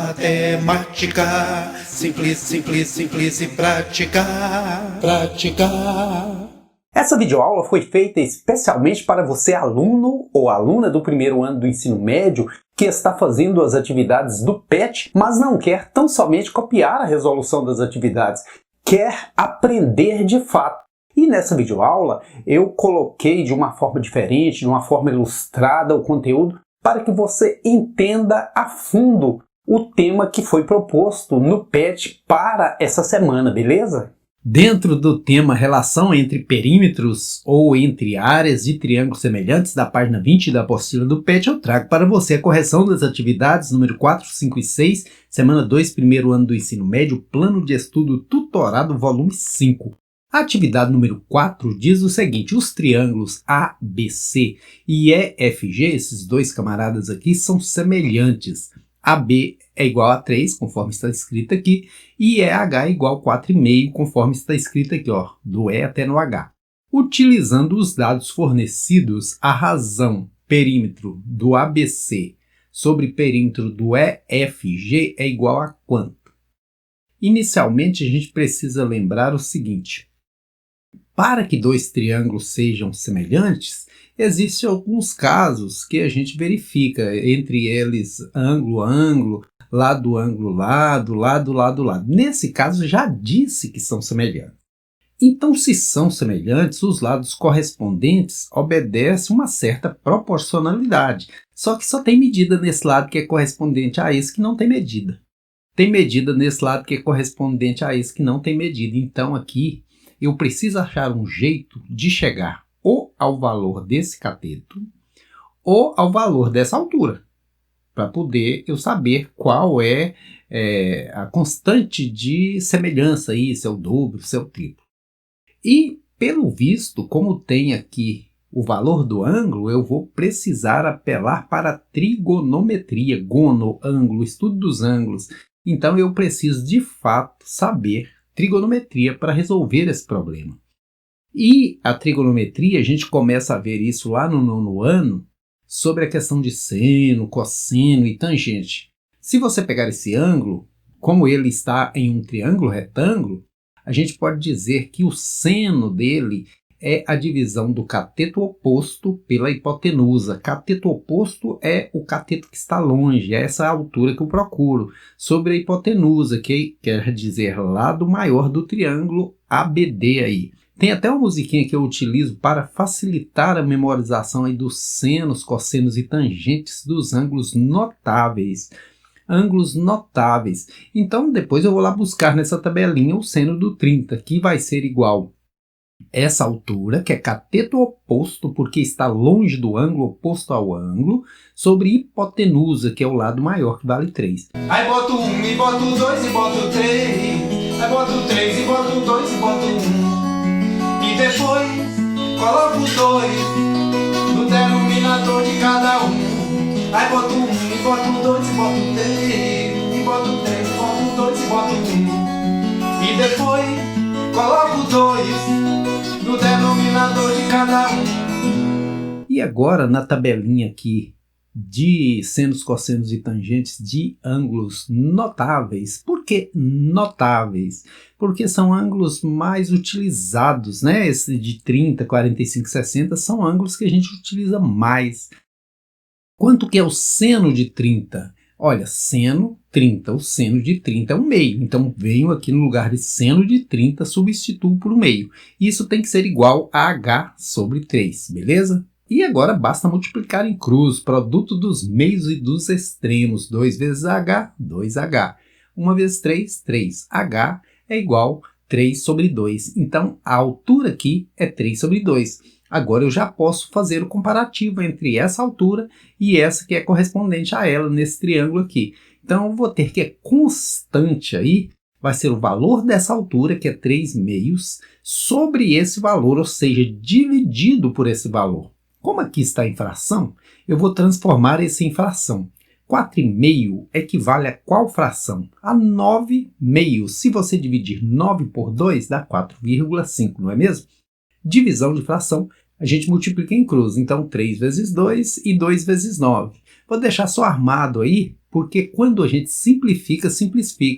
Matemática, simples, simples, simples e prática. Essa videoaula foi feita especialmente para você, aluno ou aluna do primeiro ano do ensino médio, que está fazendo as atividades do PET, mas não quer tão somente copiar a resolução das atividades, quer aprender de fato. E nessa videoaula eu coloquei de uma forma diferente, de uma forma ilustrada o conteúdo, para que você entenda a fundo o tema que foi proposto no PET para essa semana, beleza? Dentro do tema relação entre perímetros ou entre áreas de triângulos semelhantes da página 20 da apostila do PET, eu trago para você a correção das atividades número 4, 5 e 6, semana 2, primeiro ano do ensino médio, plano de estudo tutorado, volume 5. A atividade número 4 diz o seguinte: os triângulos ABC e EFG, esses dois camaradas aqui, são semelhantes. AB é igual a 3, conforme está escrito aqui, e EH é igual a 4,5, conforme está escrito aqui, ó, do E até no H. Utilizando os dados fornecidos, a razão perímetro do ABC sobre perímetro do EFG é igual a quanto? Inicialmente, a gente precisa lembrar o seguinte: para que dois triângulos sejam semelhantes, existem alguns casos que a gente verifica, entre eles ângulo, ângulo, lado, ângulo, lado, lado, lado, lado. Nesse caso, já disse que são semelhantes. Então, se são semelhantes, os lados correspondentes obedecem uma certa proporcionalidade. Só que só tem medida nesse lado que é correspondente a esse que não tem medida. Tem medida nesse lado que é correspondente a esse que não tem medida. Então, aqui, eu preciso achar um jeito de chegar ou ao valor desse cateto ou ao valor dessa altura, para poder eu saber qual é a constante de semelhança aí, se é o dobro, se é o triplo. E, pelo visto, como tem aqui o valor do ângulo, eu vou precisar apelar para a trigonometria, gono, ângulo, estudo dos ângulos. Então, eu preciso, de fato, saber trigonometria para resolver esse problema. E a trigonometria, a gente começa a ver isso lá no 9º ano, sobre a questão de seno, cosseno e tangente. Se você pegar esse ângulo, como ele está em um triângulo retângulo, a gente pode dizer que o seno dele é a divisão do cateto oposto pela hipotenusa. Cateto oposto é o cateto que está longe, é essa altura que eu procuro, sobre a hipotenusa, que quer dizer lado maior do triângulo ABD aí. Tem até uma musiquinha que eu utilizo para facilitar a memorização aí dos senos, cossenos e tangentes dos ângulos notáveis. Ângulos notáveis. Então, depois eu vou lá buscar nessa tabelinha o seno do 30, que vai ser igual essa altura, que é cateto oposto, porque está longe do ângulo, oposto ao ângulo, sobre hipotenusa, que é o lado maior, que vale 3. Aí boto 1 e boto 2 e boto 3. Aí boto 3 e boto 2 e boto 1. E depois coloco 2 no denominador de cada um. Aí boto 1 e boto 2 e boto 3. E boto 3 e boto 2 e boto 1. E depois coloco 2 no denominador de cada um. E agora, na tabelinha aqui de senos, cossenos e tangentes de ângulos notáveis. Por que notáveis? Porque são ângulos mais utilizados, né? Esse de 30, 45, 60 são ângulos que a gente utiliza mais. Quanto que é o seno de 30? Olha, seno 30, o seno de 30 é um meio, então venho aqui no lugar de seno de 30, substituo por um meio. Isso tem que ser igual a h sobre 3, beleza? E agora basta multiplicar em cruz, produto dos meios e dos extremos, 2 vezes h, 2h. 1 vezes 3, 3h é igual a 3 sobre 2. Então, a altura aqui é 3 sobre 2. Agora eu já posso fazer o comparativo entre essa altura e essa que é correspondente a ela nesse triângulo aqui. Então, eu vou ter que a constante aí vai ser o valor dessa altura, que é 3 meios, sobre esse valor, ou seja, dividido por esse valor. Como aqui está em fração, eu vou transformar isso em fração. 4,5 equivale a qual fração? A 9 meios. Se você dividir 9 por 2, dá 4,5, não é mesmo? Divisão de fração, a gente multiplica em cruz. Então, 3 vezes 2 e 2 vezes 9. Vou deixar só armado aí, Porque quando a gente simplifica,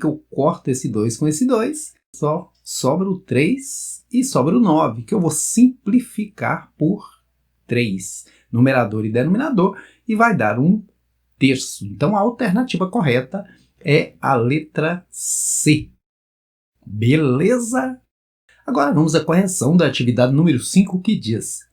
eu corto esse 2 com esse 2, só sobra o 3 e sobra o 9, que eu vou simplificar por 3, numerador e denominador, e vai dar 1/3. Então a alternativa correta é a letra C. Beleza? Agora vamos à correção da atividade número 5, que diz: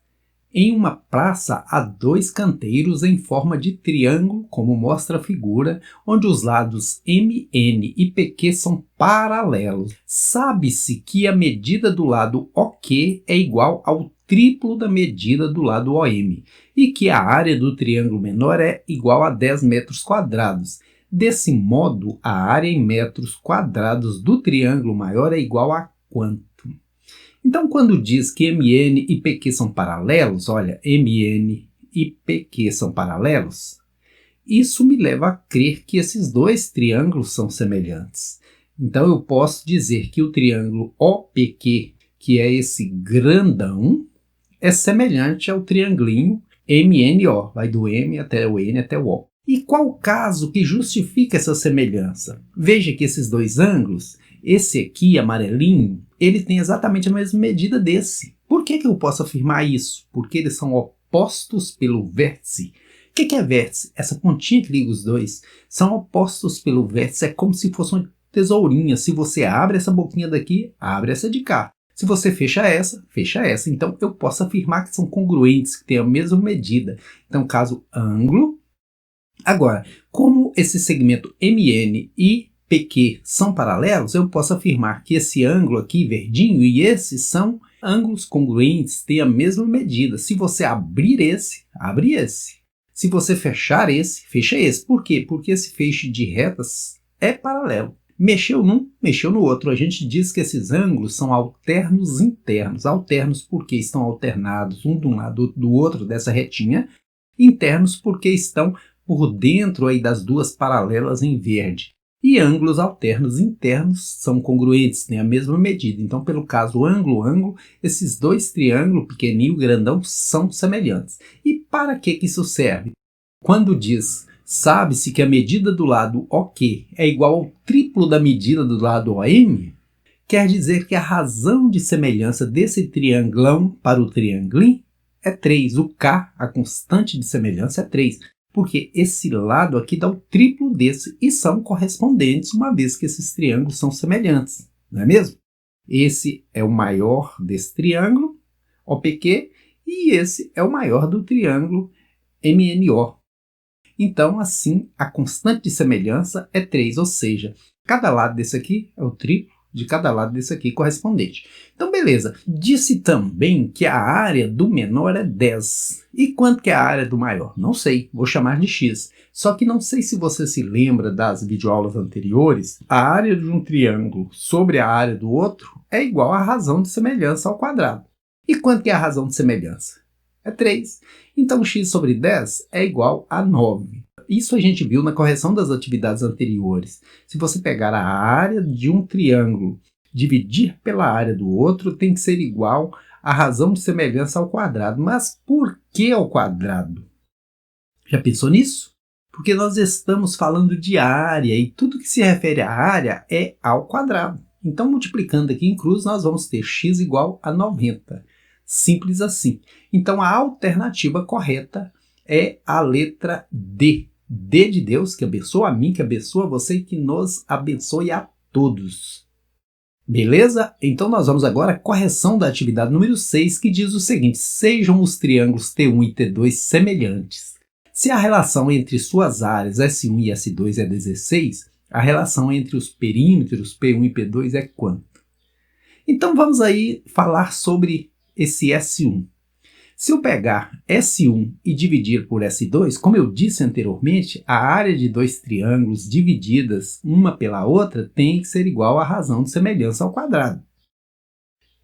em uma praça há 2 canteiros em forma de triângulo, como mostra a figura, onde os lados MN e PQ são paralelos. Sabe-se que a medida do lado OK é igual ao triplo da medida do lado OM, e que a área do triângulo menor é igual a 10 metros quadrados. Desse modo, a área em metros quadrados do triângulo maior é igual a quanto? Então, quando diz que MN e PQ são paralelos, olha, MN e PQ são paralelos, isso me leva a crer que esses 2 triângulos são semelhantes. Então, eu posso dizer que o triângulo OPQ, que é esse grandão, é semelhante ao triangulinho MNO, vai do M até o N até o O. E qual o caso que justifica essa semelhança? Veja que esses 2 ângulos, esse aqui, amarelinho, ele tem exatamente a mesma medida desse. Por que eu posso afirmar isso? Porque eles são opostos pelo vértice. O que é vértice? Essa pontinha que liga os 2 são opostos pelo vértice. É como se fosse uma tesourinha. Se você abre essa boquinha daqui, abre essa de cá. Se você fecha essa, fecha essa. Então eu posso afirmar que são congruentes, que têm a mesma medida. Então, caso ângulo. Agora, como esse segmento MN e PQ são paralelos, eu posso afirmar que esse ângulo aqui, verdinho, e esse são ângulos congruentes, têm a mesma medida. Se você abrir esse, abre esse. Se você fechar esse, fecha esse. Por quê? Porque esse feixe de retas é paralelo. Mexeu num, mexeu no outro. A gente diz que esses ângulos são alternos internos. Alternos porque estão alternados um de um lado do outro dessa retinha. Internos porque estão por dentro aí das 2 paralelas em verde. E ângulos alternos internos são congruentes, têm a mesma medida. Então, pelo caso ângulo, esses 2 triângulos, pequenininho e grandão, são semelhantes. E para que isso serve? Quando diz, sabe-se que a medida do lado OK é igual ao triplo da medida do lado OM, quer dizer que a razão de semelhança desse triangulão para o triangulinho é 3. O K, a constante de semelhança, é 3. Porque esse lado aqui dá o triplo desse e são correspondentes, uma vez que esses triângulos são semelhantes, não é mesmo? Esse é o maior desse triângulo, OPQ, e esse é o maior do triângulo MNO. Então, assim, a constante de semelhança é 3, ou seja, cada lado desse aqui é o triplo de cada lado desse aqui correspondente. Então, beleza. Disse também que a área do menor é 10. E quanto que é a área do maior? Não sei, vou chamar de x. Só que não sei se você se lembra das videoaulas anteriores, a área de um triângulo sobre a área do outro é igual à razão de semelhança ao quadrado. E quanto que é a razão de semelhança? É 3. Então, x sobre 10 é igual a 9. Isso a gente viu na correção das atividades anteriores. Se você pegar a área de um triângulo, dividir pela área do outro, tem que ser igual à razão de semelhança ao quadrado. Mas por que ao quadrado? Já pensou nisso? Porque nós estamos falando de área e tudo que se refere à área é ao quadrado. Então, multiplicando aqui em cruz, nós vamos ter x igual a 90. Simples assim. Então, a alternativa correta é a letra D. D de Deus, que abençoa a mim, que abençoa você e que nos abençoe a todos. Beleza? Então nós vamos agora à correção da atividade número 6, que diz o seguinte: sejam os triângulos T1 e T2 semelhantes. Se a relação entre suas áreas S1 e S2 é 16, a relação entre os perímetros P1 e P2 é quanto? Então vamos aí falar sobre esse S1. Se eu pegar S1 e dividir por S2, como eu disse anteriormente, a área de 2 triângulos divididas uma pela outra tem que ser igual à razão de semelhança ao quadrado.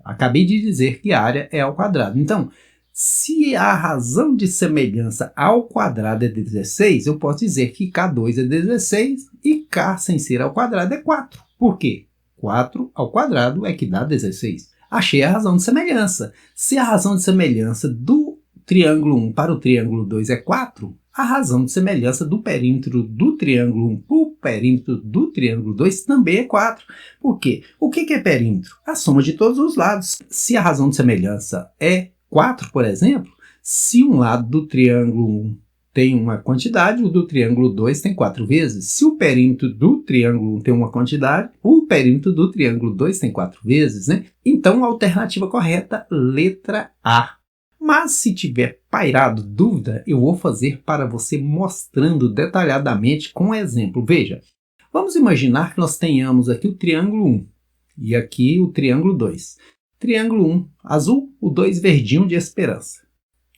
Acabei de dizer que a área é ao quadrado. Então, se a razão de semelhança ao quadrado é 16, eu posso dizer que K2 é 16 e K sem ser ao quadrado é 4. Por quê? 4 ao quadrado é que dá 16. Achei a razão de semelhança. Se a razão de semelhança do triângulo 1 para o triângulo 2 é 4, a razão de semelhança do perímetro do triângulo 1 para o perímetro do triângulo 2 também é 4. Por quê? O que é perímetro? A soma de todos os lados. Se a razão de semelhança é 4, por exemplo, se um lado do triângulo 1 tem uma quantidade, o do triângulo 2 tem 4 vezes. Se o perímetro do triângulo 1 tem uma quantidade, o perímetro do triângulo 2 tem 4 vezes, né? Então, a alternativa correta, letra A. Mas se tiver pairado dúvida, eu vou fazer para você mostrando detalhadamente com um exemplo. Veja, vamos imaginar que nós tenhamos aqui o triângulo 1 e aqui o triângulo 2. Triângulo 1 azul, o 2 verdinho de esperança.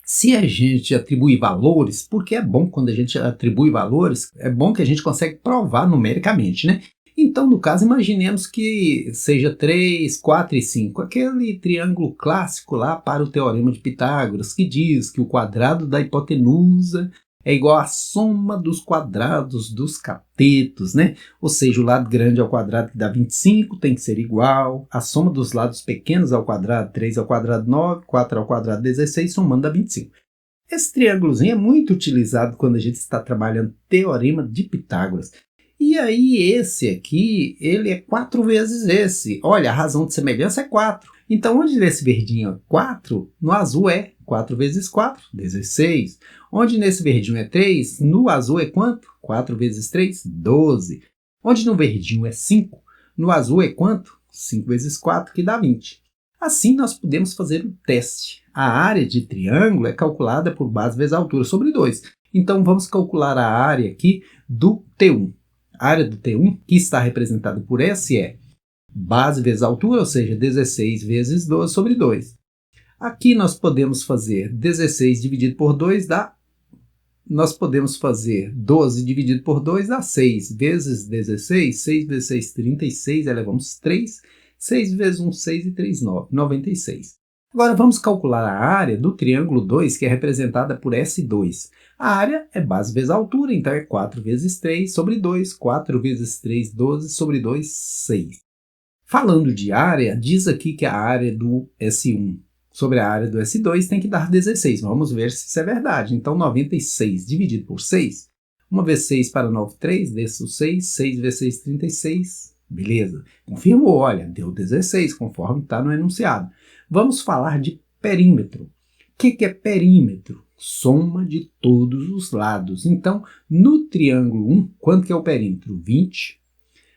Se a gente atribuir valores, porque é bom quando a gente atribui valores, é bom que a gente consegue provar numericamente, né? Então, no caso, imaginemos que seja 3, 4 e 5, aquele triângulo clássico lá para o Teorema de Pitágoras, que diz que o quadrado da hipotenusa é igual à soma dos quadrados dos catetos, né? Ou seja, o lado grande ao quadrado que dá 25 tem que ser igual, a soma dos lados pequenos ao quadrado, 3 ao quadrado 9, 4 ao quadrado 16, somando dá 25. Esse triângulozinho é muito utilizado quando a gente está trabalhando Teorema de Pitágoras. E aí esse aqui, ele é 4 vezes esse. Olha, a razão de semelhança é 4. Então, onde nesse verdinho é 4, no azul é 4 vezes 4, 16. Onde nesse verdinho é 3, no azul é quanto? 4 vezes 3, 12. Onde no verdinho é 5, no azul é quanto? 5 vezes 4, que dá 20. Assim, nós podemos fazer um teste. A área de triângulo é calculada por base vezes altura sobre 2. Então, vamos calcular a área aqui do T1. A área do T1, que está representada por S, é base vezes altura, ou seja, 16 vezes 12 sobre 2. Aqui nós podemos fazer 16 dividido por 2 dá... Nós podemos fazer 12 dividido por 2 dá 6 vezes 16, 6 vezes 6, 36, elevamos 3, 6 vezes 1, 6 e 3, 9, 96. Agora vamos calcular a área do triângulo 2, que é representada por S2. A área é base vezes altura, então é 4 vezes 3 sobre 2, 4 vezes 3, 12 sobre 2, 6. Falando de área, diz aqui que a área do S1 sobre a área do S2 tem que dar 16. Vamos ver se isso é verdade. Então, 96 dividido por 6. 1 vezes 6 para 9, 3. Desço 6. 6 vezes 6, 36. Beleza. Confirmou, olha, deu 16, conforme está no enunciado. Vamos falar de perímetro. O que é perímetro? Soma de todos os lados. Então, no triângulo 1, quanto que é o perímetro? 20.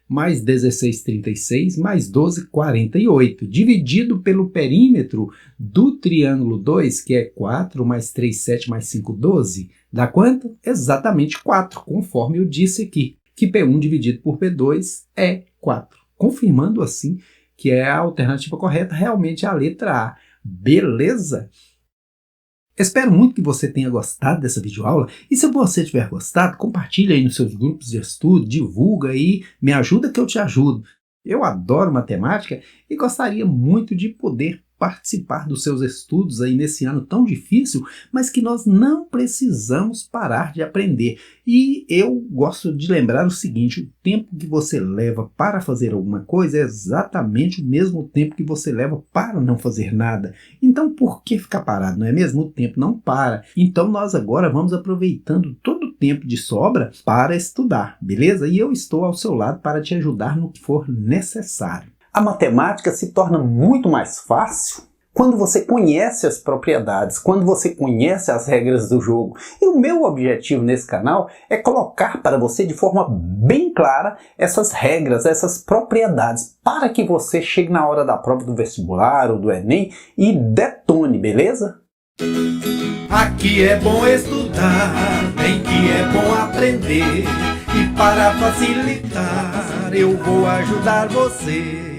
Mais 16, 36, mais 12, 48. Dividido pelo perímetro do triângulo 2, que é 4, mais 3, 7, mais 5, 12. Dá quanto? Exatamente 4, conforme eu disse aqui, que P1 dividido por P2 é 4. Confirmando assim que é a alternativa correta, realmente a letra A. Beleza? Espero muito que você tenha gostado dessa videoaula e se você tiver gostado, compartilha aí nos seus grupos de estudo, divulga aí, me ajuda que eu te ajudo. Eu adoro matemática e gostaria muito de poder participar dos seus estudos aí nesse ano tão difícil, mas que nós não precisamos parar de aprender. E eu gosto de lembrar o seguinte, o tempo que você leva para fazer alguma coisa é exatamente o mesmo tempo que você leva para não fazer nada. Então por que ficar parado, não é mesmo? O tempo não para. Então nós agora vamos aproveitando todo o tempo de sobra para estudar, beleza? E eu estou ao seu lado para te ajudar no que for necessário. A matemática se torna muito mais fácil quando você conhece as propriedades, quando você conhece as regras do jogo. E o meu objetivo nesse canal é colocar para você de forma bem clara essas regras, essas propriedades, para que você chegue na hora da prova do vestibular ou do Enem e detone, beleza? Aqui é bom estudar, bem que é bom aprender. E para facilitar, eu vou ajudar você.